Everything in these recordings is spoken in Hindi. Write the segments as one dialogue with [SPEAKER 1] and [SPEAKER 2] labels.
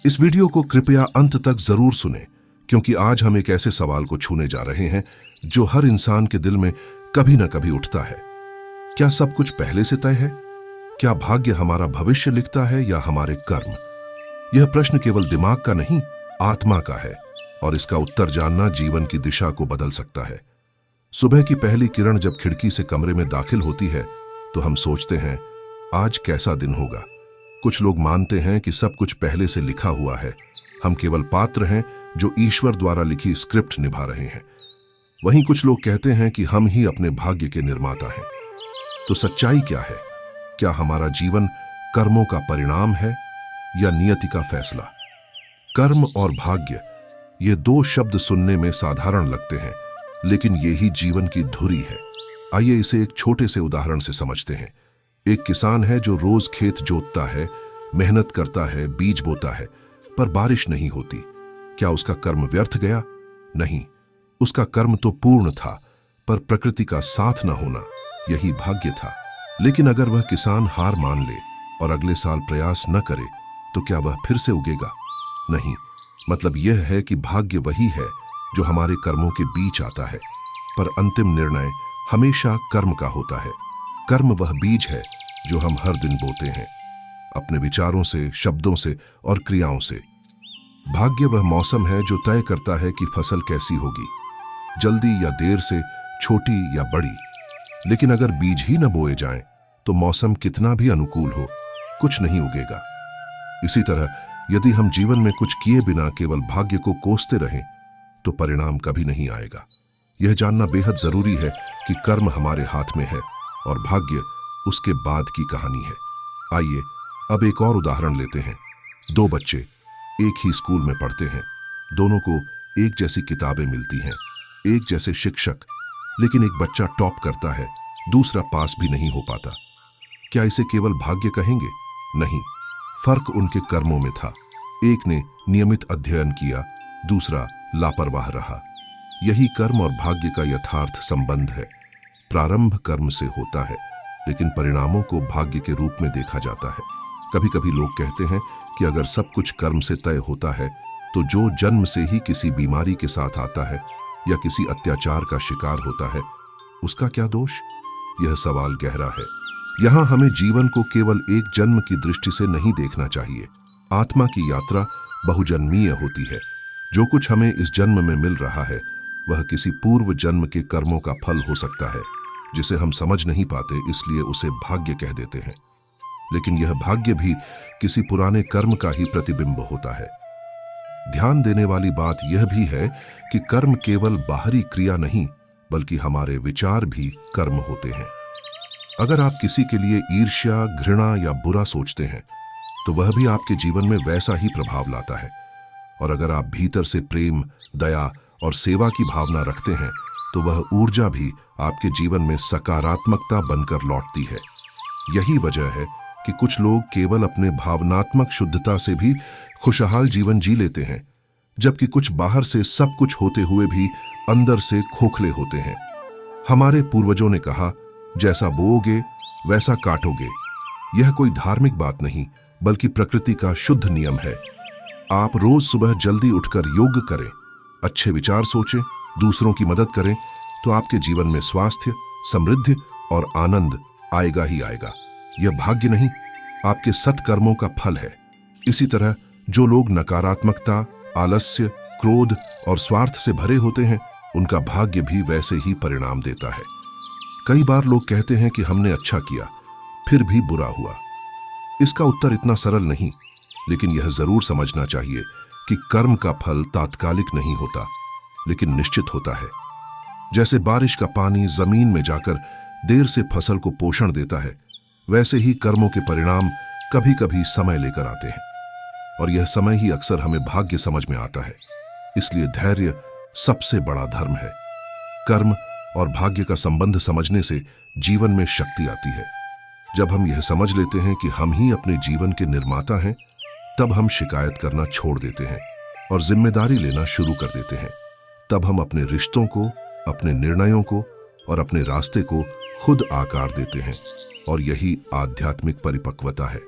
[SPEAKER 1] इस वीडियो को कृपया अंत तक जरूर सुनें, क्योंकि आज हम एक ऐसे सवाल को छूने जा रहे हैं जो हर इंसान के दिल में कभी ना कभी उठता है। क्या सब कुछ पहले से तय है? क्या भाग्य हमारा भविष्य लिखता है या हमारे कर्म? यह प्रश्न केवल दिमाग का नहीं, आत्मा का है, और इसका उत्तर जानना जीवन की दिशा को बदल सकता है। सुबह की पहली किरण जब खिड़की से कमरे में दाखिल होती है तो हम सोचते हैं, आज कैसा दिन होगा। कुछ लोग मानते हैं कि सब कुछ पहले से लिखा हुआ है, हम केवल पात्र हैं जो ईश्वर द्वारा लिखी स्क्रिप्ट निभा रहे हैं। वहीं कुछ लोग कहते हैं कि हम ही अपने भाग्य के निर्माता हैं। तो सच्चाई क्या है? क्या हमारा जीवन कर्मों का परिणाम है या नियति का फैसला? कर्म और भाग्य, ये दो शब्द सुनने में साधारण लगते हैं, लेकिन यही जीवन की धुरी है। आइए इसे एक छोटे से उदाहरण से समझते हैं। एक किसान है जो रोज खेत जोतता है, मेहनत करता है, बीज बोता है, पर बारिश नहीं होती। क्या उसका कर्म व्यर्थ गया? नहीं, उसका कर्म तो पूर्ण था, पर प्रकृति का साथ न होना यही भाग्य था। लेकिन अगर वह किसान हार मान ले और अगले साल प्रयास न करे, तो क्या वह फिर से उगेगा? नहीं। मतलब यह है कि भाग्य वही है जो हमारे कर्मों के बीच आता है, पर अंतिम निर्णय हमेशा कर्म का होता है। कर्म वह बीज है जो हम हर दिन बोते हैं, अपने विचारों से, शब्दों से और क्रियाओं से। भाग्य वह मौसम है जो तय करता है कि फसल कैसी होगी, जल्दी या देर से, छोटी या बड़ी। लेकिन अगर बीज ही न बोए जाएं, तो मौसम कितना भी अनुकूल हो, कुछ नहीं उगेगा। इसी तरह यदि हम जीवन में कुछ किए बिना केवल भाग्य को कोसते रहें, तो परिणाम कभी नहीं आएगा। यह जानना बेहद जरूरी है कि कर्म हमारे हाथ में है और भाग्य उसके बाद की कहानी है। आइए अब एक और उदाहरण लेते हैं। दो बच्चे एक ही स्कूल में पढ़ते हैं, दोनों को एक जैसी किताबें मिलती हैं, एक जैसे शिक्षक, लेकिन एक बच्चा टॉप करता है, दूसरा पास भी नहीं हो पाता। क्या इसे केवल भाग्य कहेंगे? नहीं, फर्क उनके कर्मों में था। एक ने नियमित अध्ययन किया, दूसरा लापरवाह रहा। यही कर्म और भाग्य का यथार्थ संबंध है। प्रारंभ कर्म से होता है, लेकिन परिणामों को भाग्य के रूप में देखा जाता है। कभी कभी लोग कहते हैं कि अगर सब कुछ कर्म से तय होता है, तो जो जन्म से ही किसी बीमारी के साथ आता है या किसी अत्याचार का शिकार होता है, उसका क्या दोष? यह सवाल गहरा है। यहाँ हमें जीवन को केवल एक जन्म की दृष्टि से नहीं देखना चाहिए। आत्मा की यात्रा बहुजन्मीय होती है। जो कुछ हमें इस जन्म में मिल रहा है, वह किसी पूर्व जन्म के कर्मों का फल हो सकता है, जिसे हम समझ नहीं पाते, इसलिए उसे भाग्य कह देते हैं। लेकिन यह भाग्य भी किसी पुराने कर्म का ही प्रतिबिंब होता है। ध्यान देने वाली बात यह भी है कि कर्म केवल बाहरी क्रिया नहीं, बल्कि हमारे विचार भी कर्म होते हैं। अगर आप किसी के लिए ईर्ष्या, घृणा या बुरा सोचते हैं, तो वह भी आपके जीवन में वैसा ही प्रभाव लाता है। और अगर आप भीतर से प्रेम, दया और सेवा की भावना रखते हैं, तो वह ऊर्जा भी आपके जीवन में सकारात्मकता बनकर लौटती है। यही वजह है कि कुछ लोग केवल अपने भावनात्मक शुद्धता से भी खुशहाल जीवन जी लेते हैं, जबकि कुछ बाहर से सब कुछ होते हुए भी अंदर से खोखले होते हैं। हमारे पूर्वजों ने कहा, जैसा बोओगे वैसा काटोगे। यह कोई धार्मिक बात नहीं, बल्कि प्रकृति का शुद्ध नियम है। आप रोज सुबह जल्दी उठकर योग करें, अच्छे विचार सोचें, दूसरों की मदद करें, तो आपके जीवन में स्वास्थ्य, समृद्धि और आनंद आएगा ही आएगा। यह भाग्य नहीं, आपके सत्कर्मों का फल है। इसी तरह जो लोग नकारात्मकता, आलस्य, क्रोध और स्वार्थ से भरे होते हैं, उनका भाग्य भी वैसे ही परिणाम देता है। कई बार लोग कहते हैं कि हमने अच्छा किया, फिर भी बुरा हुआ। इसका उत्तर इतना सरल नहीं, लेकिन यह जरूर समझना चाहिए कि कर्म का फल तात्कालिक नहीं होता, लेकिन निश्चित होता है। जैसे बारिश का पानी जमीन में जाकर देर से फसल को पोषण देता है, वैसे ही कर्मों के परिणाम कभी कभी समय लेकर आते हैं, और यह समय ही अक्सर हमें भाग्य समझ में आता है। इसलिए धैर्य सबसे बड़ा धर्म है। कर्म और भाग्य का संबंध समझने से जीवन में शक्ति आती है। जब हम यह समझ लेते हैं कि हम ही अपने जीवन के निर्माता हैं, तब हम शिकायत करना छोड़ देते हैं और जिम्मेदारी लेना शुरू कर देते हैं। तब हम अपने रिश्तों को, अपने निर्णयों को और अपने रास्ते को खुद आकार देते हैं, और यही आध्यात्मिक परिपक्वता है।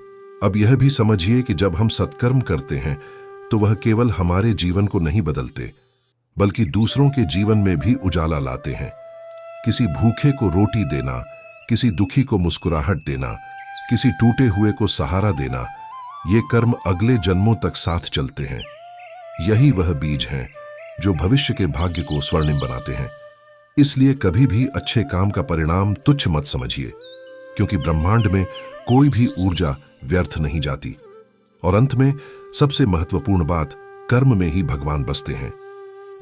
[SPEAKER 1] अब यह भी समझिए कि जब हम सत्कर्म करते हैं, तो वह केवल हमारे जीवन को नहीं बदलते, बल्कि दूसरों के जीवन में भी उजाला लाते हैं। किसी भूखे को रोटी देना, किसी दुखी को मुस्कुराहट देना, किसी टूटे हुए को सहारा देना, ये कर्म अगले जन्मों तक साथ चलते हैं। यही वह बीज हैं जो भविष्य के भाग्य को स्वर्णिम बनाते हैं। इसलिए कभी भी अच्छे काम का परिणाम तुच्छ मत समझिए, क्योंकि ब्रह्मांड में कोई भी ऊर्जा व्यर्थ नहीं जाती। और अंत में सबसे महत्वपूर्ण बात, कर्म में ही भगवान बसते हैं।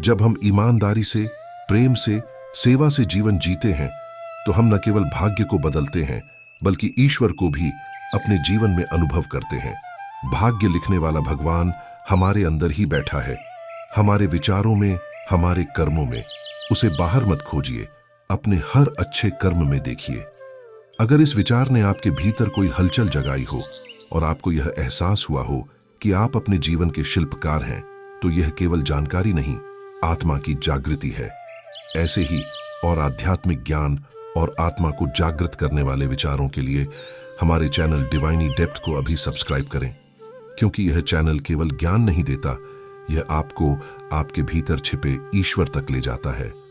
[SPEAKER 1] जब हम ईमानदारी से, प्रेम से, सेवा से जीवन जीते हैं, तो हम न केवल भाग्य को बदलते हैं, बल्कि ईश्वर को भी अपने जीवन में अनुभव करते हैं। भाग्य लिखने वाला भगवान हमारे अंदर ही बैठा है, हमारे विचारों में, हमारे कर्मों में। उसे बाहर मत खोजिए, अपने हर अच्छे कर्म में देखिए। अगर इस विचार ने आपके भीतर कोई हलचल जगाई हो और आपको यह एहसास हुआ हो कि आप अपने जीवन के शिल्पकार हैं, तो यह केवल जानकारी नहीं, आत्मा की जागृति है। ऐसे ही और आध्यात्मिक ज्ञान और आत्मा को जागृत करने वाले विचारों के लिए हमारे चैनल डिवाइनी डेप्थ को अभी सब्सक्राइब करें, क्योंकि यह चैनल केवल ज्ञान नहीं देता, यह आपको आपके भीतर छिपे ईश्वर तक ले जाता है।